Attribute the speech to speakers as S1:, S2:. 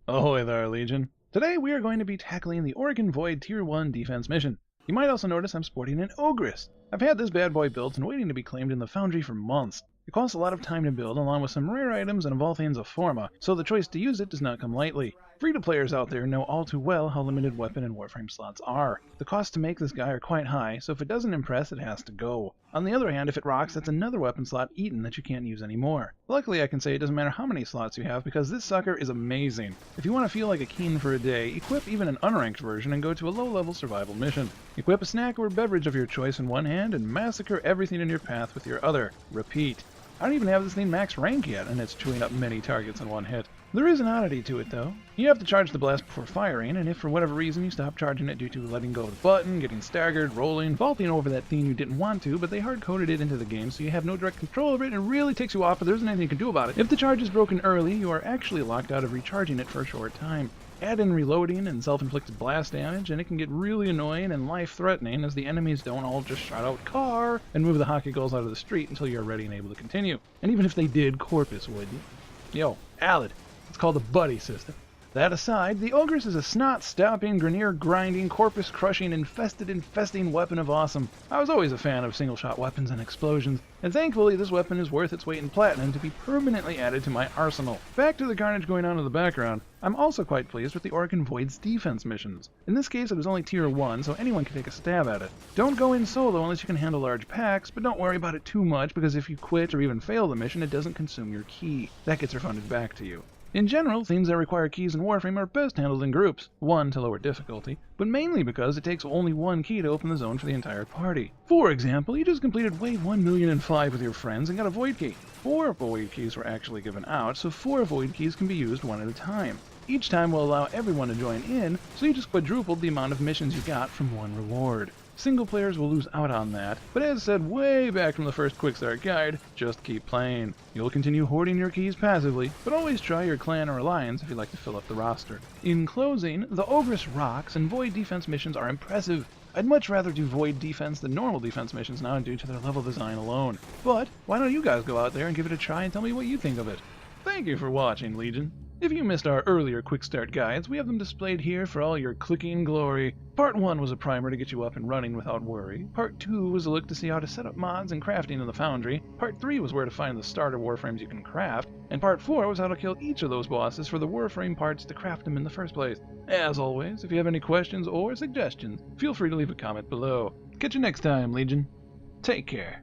S1: Ahoy there, Legion. Today we are going to be tackling the Orokin Void Tier 1 defense mission. You might also notice I'm sporting an Ogris. I've had this bad boy built and waiting to be claimed in the foundry for months. It costs a lot of time to build, along with some rare items and of all things a forma, so the choice to use it does not come lightly. Free-to-players out there know all too well how limited weapon and Warframe slots are. The costs to make this guy are quite high, so if it doesn't impress, it has to go. On the other hand, if it rocks, that's another weapon slot eaten that you can't use anymore. Luckily, I can say it doesn't matter how many slots you have, because this sucker is amazing. If you want to feel like a king for a day, equip even an unranked version and go to a low-level survival mission. Equip a snack or beverage of your choice in one hand and massacre everything in your path with your other. Repeat. I don't even have this thing max rank yet, and it's chewing up many targets in one hit. There is an oddity to it, though. You have to charge the blast before firing, and if for whatever reason you stop charging it due to letting go of the button, getting staggered, rolling, vaulting over that thing you didn't want to, but they hard-coded it into the game so you have no direct control over it, and it really takes you off, but there isn't anything you can do about it. If the charge is broken early, you are actually locked out of recharging it for a short time. Add in reloading and self-inflicted blast damage, and it can get really annoying and life-threatening as the enemies don't all just shout out "car" and move the hockey goals out of the street until you're ready and able to continue. And even if they did, Corpus would. Yo, Alid. It's called the buddy system. That aside, the Ogris is a snot-stopping, Grineer-grinding, corpus-crushing, infesting weapon of awesome. I was always a fan of single-shot weapons and explosions, and thankfully this weapon is worth its weight in platinum to be permanently added to my arsenal. Back to the carnage going on in the background, I'm also quite pleased with the Orokin Void's defense missions. In this case it was only tier 1, so anyone can take a stab at it. Don't go in solo unless you can handle large packs, but don't worry about it too much because if you quit or even fail the mission it doesn't consume your key. That gets refunded back to you. In general, themes that require keys in Warframe are best handled in groups, one to lower difficulty, but mainly because it takes only one key to open the zone for the entire party. For example, you just completed Wave 1,000,005 with your friends and got a Void Key. 4 Void Keys were actually given out, so 4 Void Keys can be used one at a time. Each time will allow everyone to join in, so you just quadrupled the amount of missions you got from one reward. Single players will lose out on that, but as said way back from the first Quick Start Guide, just keep playing. You'll continue hoarding your keys passively, but always try your clan or alliance if you'd like to fill up the roster. In closing, the Ogris rocks and Void defense missions are impressive. I'd much rather do Void defense than normal defense missions now due to their level design alone. But why don't you guys go out there and give it a try and tell me what you think of it? Thank you for watching, Legion. If you missed our earlier Quick Start guides, we have them displayed here for all your clicking glory. Part 1 was a primer to get you up and running without worry. Part 2 was a look to see how to set up mods and crafting in the foundry. Part 3 was where to find the starter Warframes you can craft. And Part 4 was how to kill each of those bosses for the Warframe parts to craft them in the first place. As always, if you have any questions or suggestions, feel free to leave a comment below. Catch you next time, Legion. Take care.